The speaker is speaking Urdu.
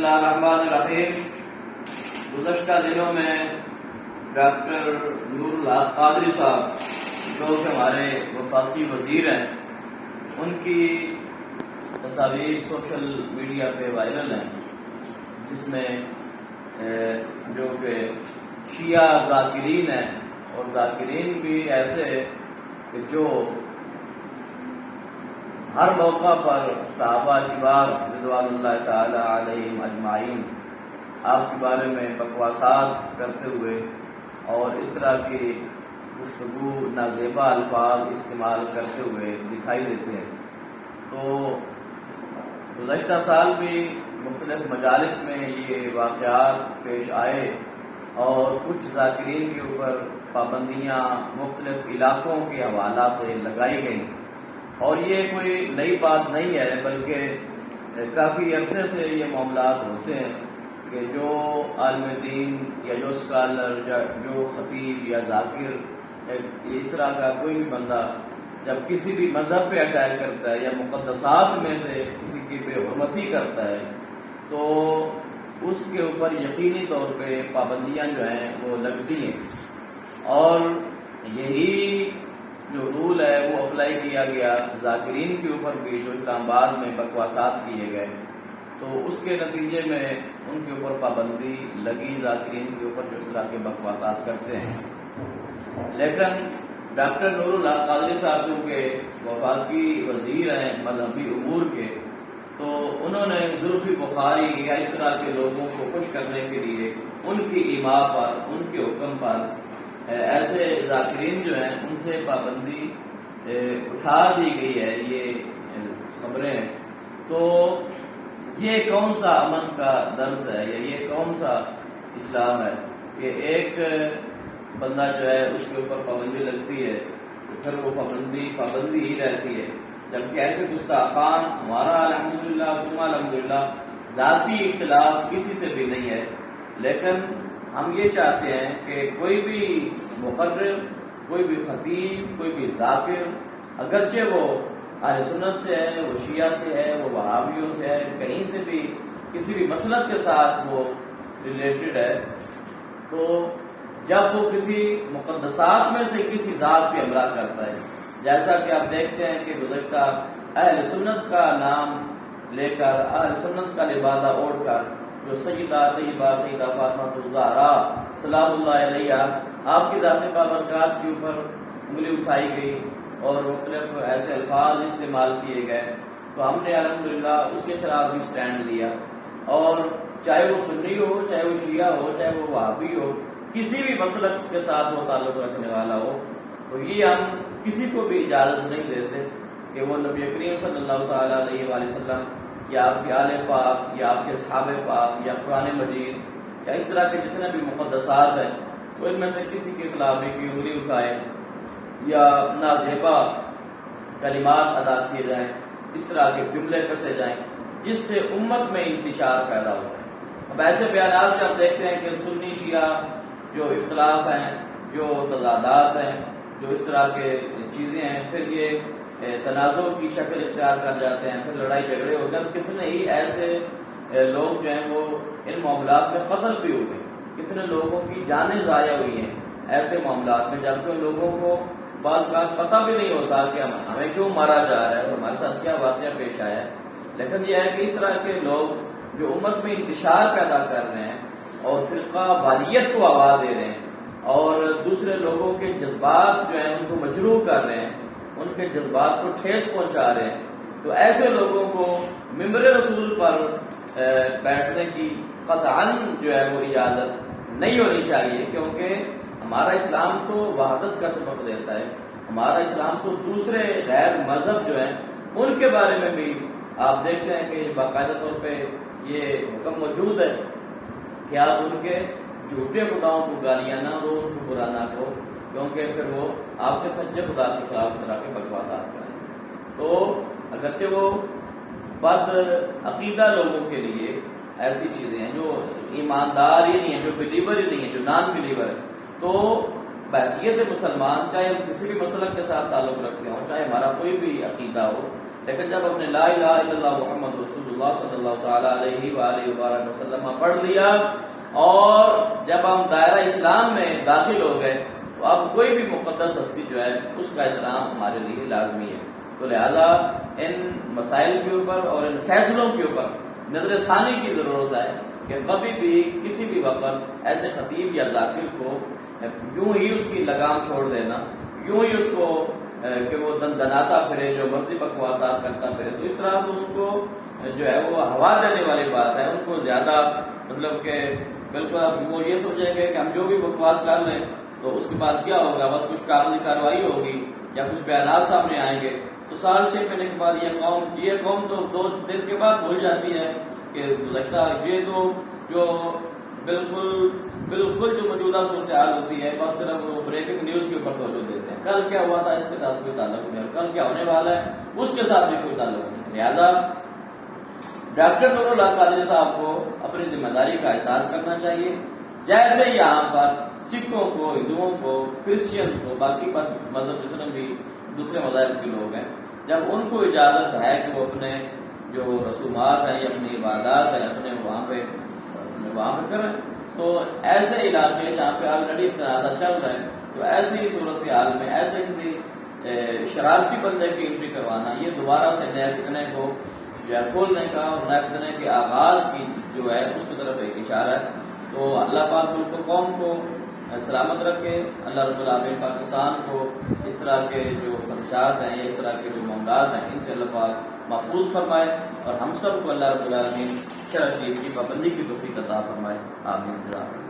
اللہ الرحمن الرحیم۔ گزشتہ دنوں میں ڈاکٹر نور الحق قادری صاحب جو کہ ہمارے وفاقی وزیر ہیں، ان کی تصاویر سوشل میڈیا پہ وائرل ہیں، جس میں جو کہ شیعہ ذاکرین ہیں، اور ذاکرین بھی ایسے کہ جو ہر موقع پر صحابہ کبار رضوان اللہ تعالی علیہم اجمعین آپ کے بارے میں بکواسات کرتے ہوئے اور اس طرح کی گفتگو نازیبا الفاظ استعمال کرتے ہوئے دکھائی دیتے ہیں۔ تو گزشتہ سال بھی مختلف مجالس میں یہ واقعات پیش آئے اور کچھ ذاکرین کے اوپر پابندیاں مختلف علاقوں کے حوالہ سے لگائی گئیں، اور یہ کوئی نئی بات نہیں ہے، بلکہ کافی عرصے سے یہ معاملات ہوتے ہیں کہ جو عالم دین یا جو اسکالر یا جو خطیب یا ذاکر یا اس طرح کا کوئی بھی بندہ جب کسی بھی مذہب پہ اٹیک کرتا ہے یا مقدسات میں سے کسی کی بے حرمتی کرتا ہے، تو اس کے اوپر یقینی طور پہ پابندیاں جو ہیں وہ لگتی ہیں، اور یہی جو رول ہے وہ اپلائی کیا گیا ذاکرین کے اوپر بھی جو اسلام آباد میں بکواسات کیے گئے، تو اس کے نتیجے میں ان کے اوپر پابندی لگی، ذاکرین کے اوپر جو اس طرح کے بکواسات کرتے ہیں۔ لیکن ڈاکٹر نور الحق قادری صاحب جو کہ وفاقی وزیر ہیں مذہبی امور کے، تو انہوں نے زلفی بخاری یا اس طرح کے لوگوں کو خوش کرنے کے لیے ان کی ایما پر، ان کے حکم پر ایسے ذاکرین جو ہیں ان سے پابندی اٹھا دی گئی ہے، یہ خبریں ہیں۔ تو یہ کون سا امن کا درس ہے یا یہ کون سا اسلام ہے کہ ایک بندہ جو ہے اس کے اوپر پابندی لگتی ہے تو پھر وہ پابندی ہی رہتی ہے، جبکہ ایسے گستاخان ہمارا الحمدللہ ثم الحمدللہ ذاتی اختلاف کسی سے بھی نہیں ہے، لیکن ہم یہ چاہتے ہیں کہ کوئی بھی مقرر، کوئی بھی خطیب، کوئی بھی ذاکر، اگرچہ وہ اہل سنت سے ہے، وہ شیعہ سے ہے، وہ وہابیوں سے ہے، کہیں سے بھی کسی بھی مسلک کے ساتھ وہ ریلیٹڈ ہے، تو جب وہ کسی مقدسات میں سے کسی ذات پہ حملہ کرتا ہے، جیسا کہ آپ دیکھتے ہیں کہ گزشتہ اہل سنت کا نام لے کر، اہل سنت کا لبادہ اوڑھ کر جو سیدہ طیبہ سیدہ فاطمہ الزہرا سلام اللہ علیہ آپ کی ذات بابرکات کے اوپر انگلی اٹھائی گئی اور مختلف ایسے الفاظ استعمال کیے گئے، تو ہم نے الحمدللہ اس کے خلاف بھی سٹینڈ لیا، اور چاہے وہ سنی ہو، چاہے وہ شیعہ ہو، چاہے وہ وہابی ہو، کسی بھی مسلک کے ساتھ وہ تعلق رکھنے والا ہو، تو یہ ہم کسی کو بھی اجازت نہیں دیتے کہ وہ نبی کریم صلی اللہ تعالیٰ علیہ وآلہ وسلم یا آپ کے آل پاک یا آپ کے اصحاب پاک یا قرآن مجید یا اس طرح کے جتنے بھی مقدسات ہیں، تو ان میں سے کسی کے خلاف بھی کوئی انگلی اٹھائے یا نازیبا کلمات ادا کیے جائیں، اس طرح کے جملے کسے جائیں جس سے امت میں انتشار پیدا ہوتا ہے۔ اب ایسے بیانات سے آپ دیکھتے ہیں کہ سنی شیعہ جو اختلاف ہیں، جو تضادات ہیں، جو اس طرح کے چیزیں ہیں، پھر یہ تنازع کی شکل اختیار کر جاتے ہیں، پھر لڑائی جھگڑے ہو جاتے ہیں، کتنے ہی ایسے لوگ جو ہیں وہ ان معاملات میں قتل بھی ہو گئے، کتنے لوگوں کی جانیں ضائع ہوئی ہیں ایسے معاملات میں، جبکہ ان لوگوں کو بعض بات پتہ بھی نہیں ہوتا کہ ہمیں کیوں مارا جا رہا ہے اور ہمارے ساتھ کیا واقعہ پیش آیا ہے۔ لیکن یہ ہے کہ اس طرح کے لوگ جو امت میں انتشار پیدا کر رہے ہیں اور فرقہ واریت کو آواز دے رہے ہیں اور دوسرے لوگوں کے جذبات جو ہیں ان کو مجروح کر رہے ہیں، ان کے جذبات کو ٹھیس پہنچا رہے ہیں، تو ایسے لوگوں کو ممبر رسول پر بیٹھنے کی قطعاً جو ہے وہ اجازت نہیں ہونی چاہیے، کیونکہ ہمارا اسلام تو وحدت کا سبق دیتا ہے، ہمارا اسلام تو دوسرے غیر مذہب جو ہیں ان کے بارے میں بھی آپ دیکھتے ہیں کہ باقاعدہ طور پہ یہ حکم موجود ہے کہ آپ ان کے جھوٹے خداؤں کو گالیاں نہ دو، ان کو برا نہ کہو، کیونکہ پھر وہ آپ کے سچے خدا کے خلاف اس طرح کے بکواسات کریں۔ تو اگرچہ وہ بد عقیدہ لوگوں کے لیے ایسی چیزیں ہیں جو ایماندار ہی نہیں ہیں، جو بلیور ہی نہیں ہیں، جو نان بلیور ہے، تو بحیثیت مسلمان چاہے ہم کسی بھی مسلک کے ساتھ تعلق رکھتے ہوں، چاہے ہمارا کوئی بھی عقیدہ ہو، لیکن جب ہم نے لا الہ الا اللہ محمد رسول اللہ صلی اللہ تعالیٰ علیہ وآلہ وآلہ وسلم پڑھ لیا اور جب ہم دائرہ اسلام میں داخل ہو گئے تو اب کوئی بھی مقدس ہستی جو ہے اس کا احترام ہمارے لیے لازمی ہے. تو لہذا ان مسائل کے اوپر اور ان فیصلوں کے اوپر نظر ثانی کی ضرورت ہے کہ کبھی بھی کسی بھی وقت ایسے خطیب یا ذاکر کو یوں ہی اس کی لگام چھوڑ دینا، یوں ہی اس کو کہ وہ دناتا پھرے، جو مرضی بکواسات کرتا پھرے، تو اس طرح تو ان کو جو ہے وہ ہوا دینے والی بات ہے. ان کو زیادہ مطلب کہ بالکل اب وہ یہ سمجھیں گے کہ ہم جو بھی بکواس کر لیں تو اس کے بعد کیا ہوگا، بس کچھ کاغذی کارروائی ہوگی یا کچھ بیانات سامنے آئیں گے تو سال 6 مہینے کے بعد یہ قوم تو 2 دن کے بعد بھول جاتی ہے کہ لگتا ہے یہ تو جو بالکل جو موجودہ صورتحال ہوتی ہے بس صرف وہ بریکنگ نیوز کے اوپر توجہ دیتے ہیں. کل کیا ہوا تھا اس کے ساتھ کوئی تعلق نہیں، اور کل کیا ہونے والا ہے اس کے ساتھ بھی کوئی تعلق نہیں. لہٰذا ڈاکٹر نور اللہ قادری صاحب کو اپنی ذمہ داری کا احساس کرنا چاہیے. جیسے یہاں پر سکھوں کو، ہندوؤں کو، کرسچنس کو، باقی مذہب جتنے بھی دوسرے مذاہب کے لوگ ہیں، جب ان کو اجازت ہے کہ وہ اپنے جو رسومات ہیں یا اپنی عبادات ہیں اپنے وہاں پہ کریں، تو ایسے علاقے جہاں پہ آلریڈی تنازع چل رہے ہیں تو ایسی صورتحال میں ایسے کسی شرارتی بندے کی انٹری کروانا یہ دوبارہ سے نئے فتنے کو جو ہے کھولنے کا اور نئے فتنے کے آغاز کی جو ہے اس کی طرف ایک اشارہ ہے. تو اللہ پاک ملک کو، قوم کو سلامت رکھے. اللہ رب العالمین پاکستان کو اس طرح کے جو خدشات ہیں یا اس طرح کے جو معاملات ہیں ان سے اللہ پاک محفوظ فرمائے اور ہم سب کو اللہ رب العالمین شرع شریف کی پابندی کی توفیق عطا فرمائے. آمین.